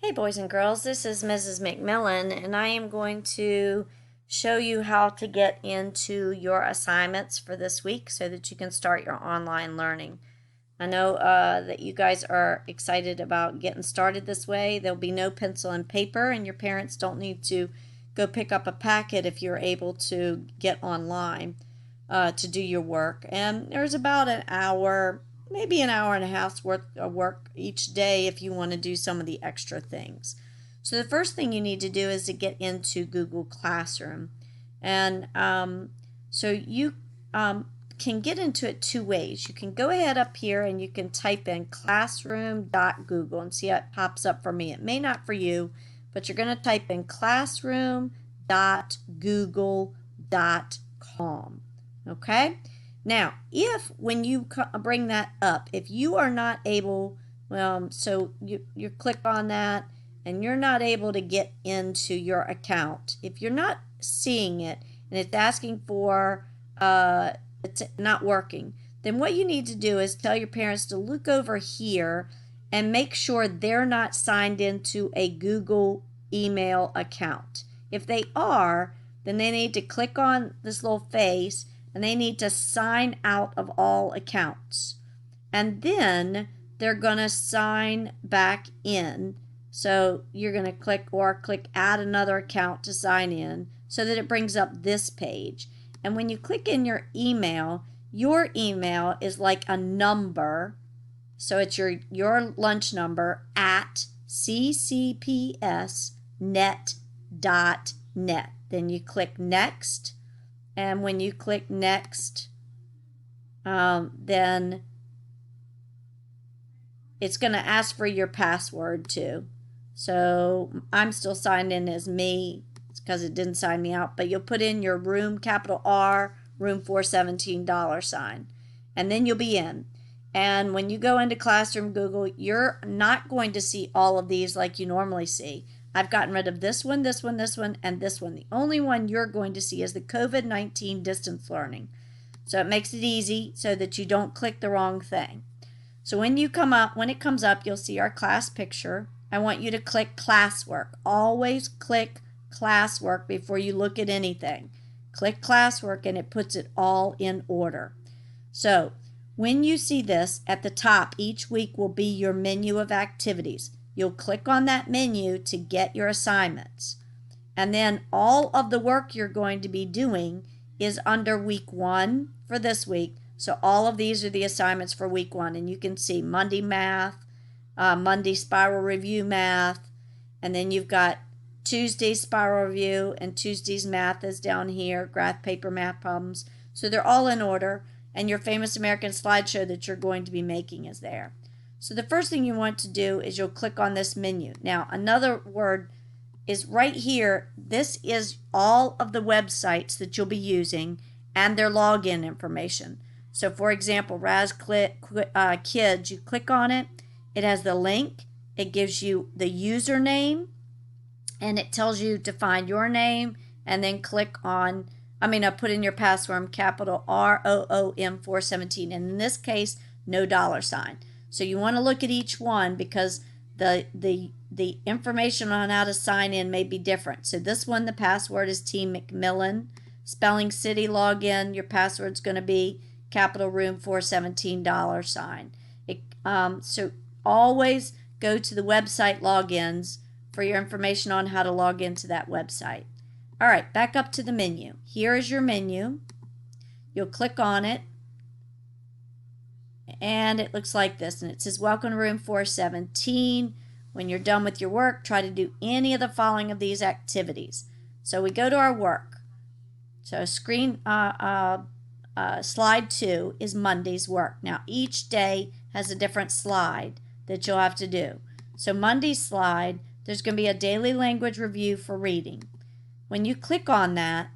Hey boys and girls, this is Mrs. McMillan and I am going to show you how to get into your assignments for this week so that you can start your online learning. I know that you guys are excited about getting started this way. There'll be no pencil and paper and your parents don't need to go pick up a packet if you're able to get online to do your work. And there's about an hour, maybe an hour and a half's worth of work each day if you want to do some of the extra things. So the first thing you need to do is to get into Google Classroom. And so you can get into it two ways. You can go ahead up here and you can type in classroom.google and see how it pops up for me. It may not for you, but you're going to type in classroom.google.com. Okay? Now, if when you bring that up, if you are not able, so you click on that and you're not able to get into your account, if you're not seeing it and it's asking for, it's not working, then what you need to do is tell your parents to look over here and make sure they're not signed into a Google email account. If they are, then they need to click on this little face and they need to sign out of all accounts. And then they're going to sign back in. So you're going to click add another account to sign in so that it brings up this page. And when you click in your email is like a number. So it's your lunch number at ccpsnet.net. Then you click next. And when you click next, then it's going to ask for your password too. So I'm still signed in as me because it didn't sign me out. But you'll put in your room, capital R, room 417 $sign. And then you'll be in. And when you go into Classroom Google, you're not going to see all of these like you normally see. I've gotten rid of this one, this one, this one, and this one. The only one you're going to see is the COVID-19 distance learning. So it makes it easy so that you don't click the wrong thing. So when it comes up, you'll see our class picture. I want you to click classwork. Always click classwork before you look at anything. Click classwork and it puts it all in order. So when you see this at the top, each week will be your menu of activities. You'll click on that menu to get your assignments. And then all of the work you're going to be doing is under week 1 for this week. So all of these are the assignments for week 1. And you can see Monday math, Monday spiral review math, and then you've got Tuesday's spiral review and Tuesday's math is down here, graph paper math problems. So they're all in order. And your famous American slideshow that you're going to be making is there. So the first thing you want to do is you'll click on this menu. Now, another word is right here. This is all of the websites that you'll be using and their login information. So for example, Kids, you click on it. It has the link. It gives you the username and it tells you to find your name and then click on, put in your password, capital ROOM 417. And in this case, no $sign. So you want to look at each one because the information on how to sign in may be different. So this one, the password is T McMillan. Spelling City login, your password's going to be capital room 417 $sign. So always go to the website logins for your information on how to log into that website. All right, back up to the menu. Here is your menu. You'll click on it. And it looks like this, and it says welcome to room 417. When you're done with your work, try to do any of the following of these activities. So we go to our work. So slide 2 is Monday's work. Now each day has a different slide that you'll have to do. So Monday's slide, there's going to be a daily language review for reading. When you click on that,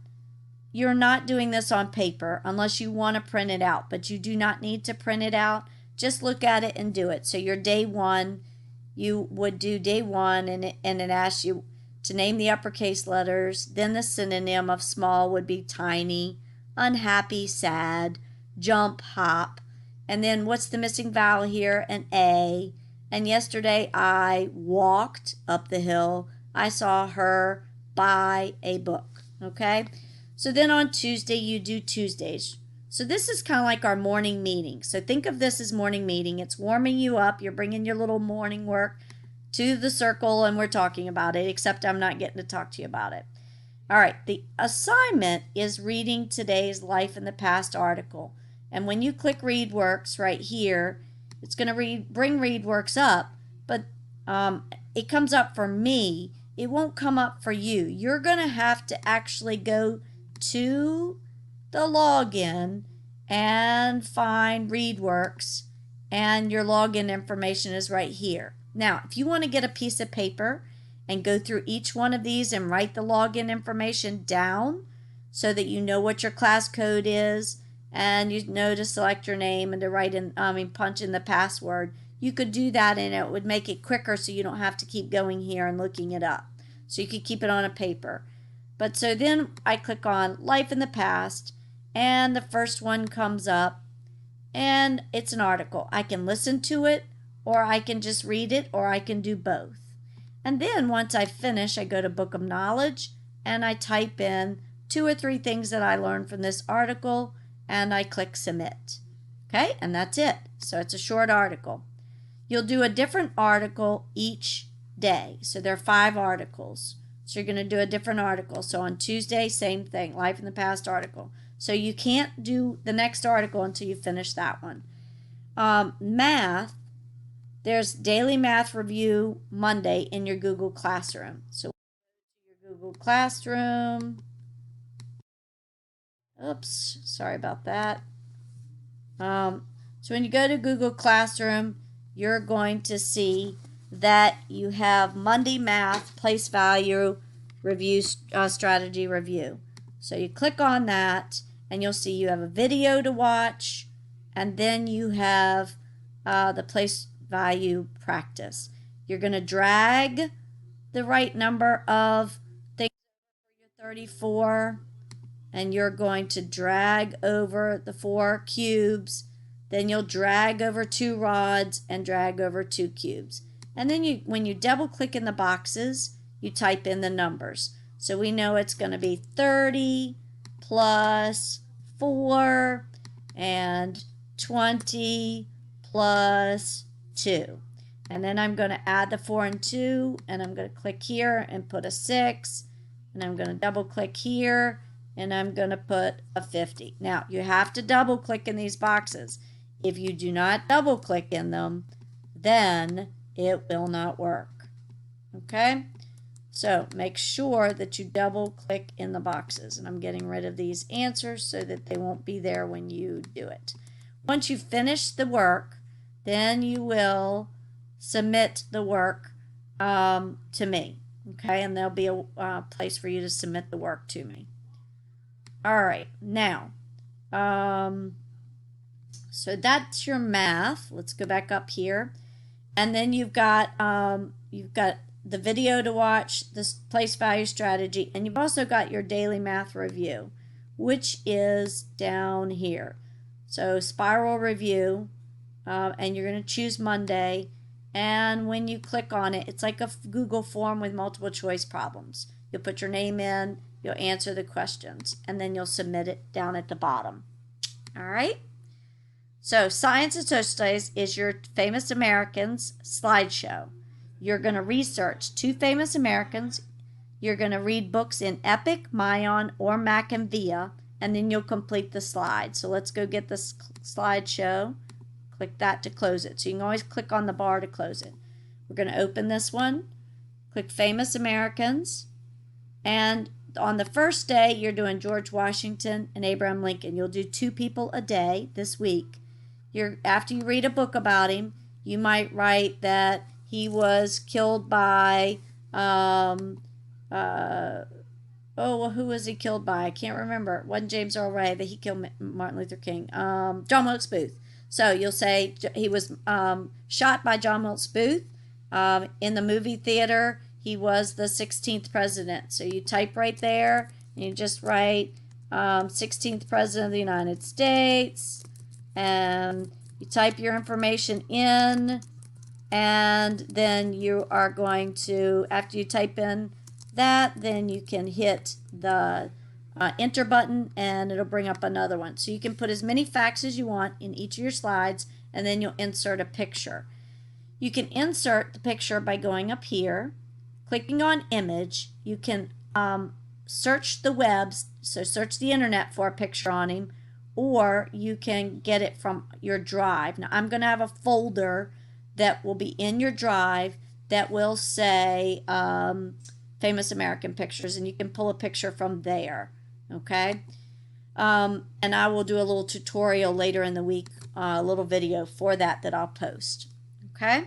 you're not doing this on paper unless you want to print it out, but you do not need to print it out. Just look at it and do it. So your day 1, you would do day 1 and it asks you to name the uppercase letters. Then the synonym of small would be tiny, unhappy, sad, jump, hop. And then what's the missing vowel here? An A. And yesterday I walked up the hill. I saw her buy a book. Okay? So then on Tuesday, you do Tuesdays. So this is kind of like our morning meeting. So think of this as morning meeting. It's warming you up. You're bringing your little morning work to the circle and we're talking about it, except I'm not getting to talk to you about it. All right, the assignment is reading today's Life in the Past article. And when you click ReadWorks right here, it's going to bring ReadWorks up, but it comes up for me. It won't come up for you. You're going to have to actually go to the login and find ReadWorks, and your login information is right here. Now, if you want to get a piece of paper and go through each one of these and write the login information down so that you know what your class code is and you know to select your name and to write in, punch in the password, you could do that and it would make it quicker so you don't have to keep going here and looking it up. So you could keep it on a paper. But so then I click on Life in the Past and the first one comes up and it's an article. I can listen to it or I can just read it or I can do both. And then once I finish, I go to Book of Knowledge and I type in 2 or 3 things that I learned from this article and I click Submit. Okay, and that's it. So it's a short article. You'll do a different article each day. So there are 5 articles. So you're going to do a different article. So on Tuesday, same thing, Life in the Past article. So you can't do the next article until you finish that one. Math, there's Daily Math Review Monday in your Google Classroom. So your Google Classroom. Oops, sorry about that. So when you go to Google Classroom, you're going to see that you have Monday Math Place Value Review Strategy Review. So you click on that and you'll see you have a video to watch and then you have the place value practice. You're going to drag the right number of things for your 34 and you're going to drag over the 4 cubes. Then you'll drag over 2 rods and drag over 2 cubes. And then when you double click in the boxes, you type in the numbers. So we know it's going to be 30 plus 4 and 20 plus 2. And then I'm going to add the 4 and 2 and I'm going to click here and put a 6 and I'm going to double click here and I'm going to put a 50. Now you have to double click in these boxes. If you do not double click in them, then it will not work. Okay? So make sure that you double click in the boxes. And I'm getting rid of these answers so that they won't be there when you do it. Once you finish the work, then you will submit the work to me. Okay? And there'll be a place for you to submit the work to me. All right. Now, so that's your math. Let's go back up here. And then you've got the video to watch, this place value strategy, and you've also got your daily math review, which is down here. So spiral review, and you're going to choose Monday. And when you click on it, it's like a Google form with multiple choice problems. You'll put your name in, you'll answer the questions, and then you'll submit it down at the bottom. All right? So Science and Social Studies is your famous Americans slideshow. You're going to research 2 famous Americans. You're going to read books in Epic, Mayan, or Mackinvia, and then you'll complete the slide. So let's go get this slideshow. Click that to close it. So you can always click on the bar to close it. We're going to open this one. Click Famous Americans. And on the first day, you're doing George Washington and Abraham Lincoln. You'll do 2 people a day this week. After you read a book about him, you might write that he was killed by, who was he killed by? I can't remember. It wasn't James Earl Ray, but he killed Martin Luther King. John Wilkes Booth. So you'll say he was shot by John Wilkes Booth. In the movie theater, he was the 16th president. So you type right there, and you just write 16th president of the United States. And you type your information in, And then you are going to, after you type in that, then you can hit the enter button and it'll bring up another one. So you can put as many facts as you want in each of your slides, and then you'll insert a picture. You can insert the picture by going up here, clicking on image. You can search the webs, so search the internet for a picture on him, or you can get it from your drive. Now I'm going to have a folder that will be in your drive that will say Famous American Pictures, and you can pull a picture from there. Okay, and I will do a little tutorial later in the week, a little video for that I'll post. Okay,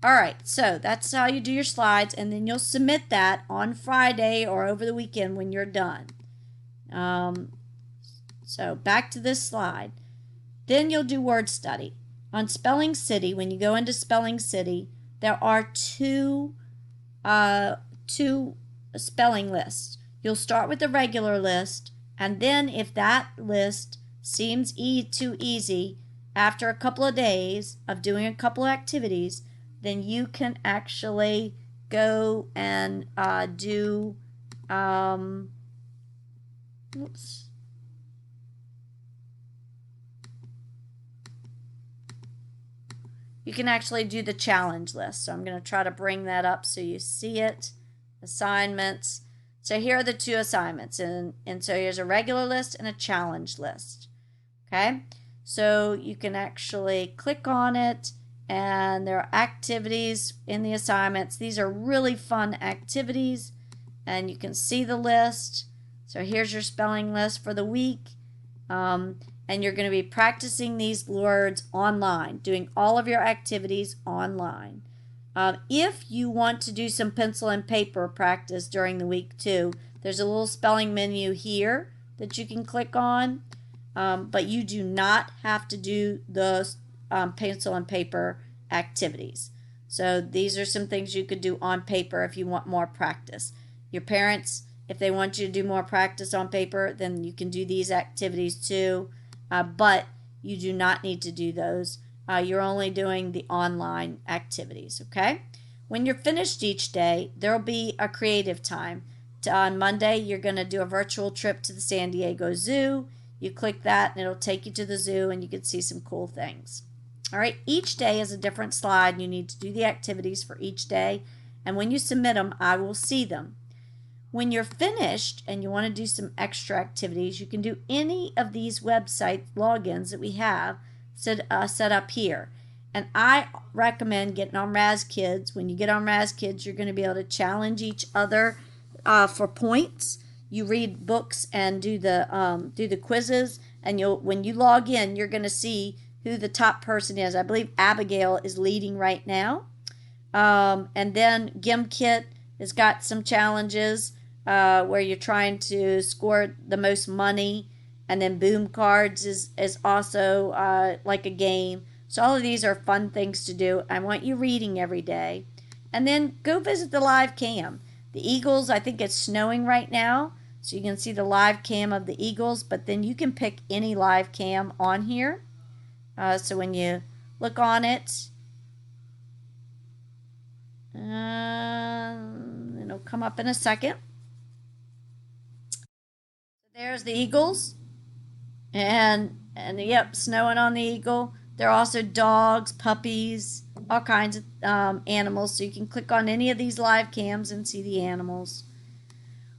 all right, so that's how you do your slides, and then you'll submit that on Friday or over the weekend when you're done. So back to this slide. Then you'll do word study. On Spelling City, when you go into Spelling City, there are two spelling lists. You'll start with the regular list, and then if that list seems too easy, after a couple of days of doing a couple of activities, then you can actually go and do, oops. You can actually do the challenge list. So I'm going to try to bring that up so you see it. Assignments. So here are the two assignments. And so here's a regular list and a challenge list. Okay. So you can actually click on it, and there are activities in the assignments. These are really fun activities, and you can see the list. So here's your spelling list for the week. And you're going to be practicing these words online, doing all of your activities online. If you want to do some pencil and paper practice during the week too, there's a little spelling menu here that you can click on, but you do not have to do those pencil and paper activities. So these are some things you could do on paper if you want more practice. Your parents, if they want you to do more practice on paper, then you can do these activities too. But you do not need to do those. You're only doing the online activities, okay? When you're finished each day, there will be a creative time. On Monday, you're going to do a virtual trip to the San Diego Zoo. You click that, and it'll take you to the zoo, and you can see some cool things. All right, each day is a different slide. You need to do the activities for each day, and when you submit them, I will see them. When you're finished and you want to do some extra activities, you can do any of these website logins that we have set up here. And I recommend getting on RazKids. When you get on RazKids, you're going to be able to challenge each other for points. You read books and do the quizzes, and when you log in, you're going to see who the top person is. I believe Abigail is leading right now. And then GimKit has got some challenges where you're trying to score the most money, and then Boom Cards is also like a game. So all of these are fun things to do. I want you reading every day. And then go visit the live cam. The Eagles, I think it's snowing right now, so you can see the live cam of the Eagles, but then you can pick any live cam on here. So when you look on it, it'll come up in a second. There's the Eagles, and yep, snowing on the Eagle. There are also dogs, puppies, all kinds of animals, so you can click on any of these live cams and see the animals.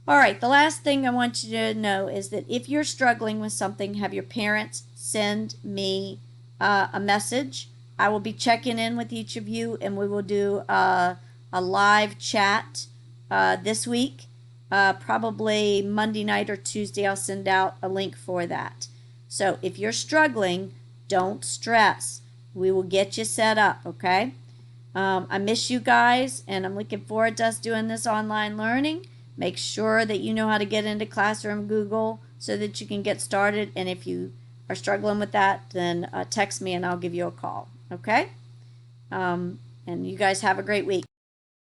All right, the last thing I want you to know is that if you're struggling with something, have your parents send me a message. I will be checking in with each of you, and we will do a live chat this week. Probably Monday night or Tuesday, I'll send out a link for that. So if you're struggling, don't stress. We will get you set up, okay? I miss you guys, and I'm looking forward to us doing this online learning. Make sure that you know how to get into Classroom Google so that you can get started. And if you are struggling with that, then text me and I'll give you a call, okay? And you guys have a great week.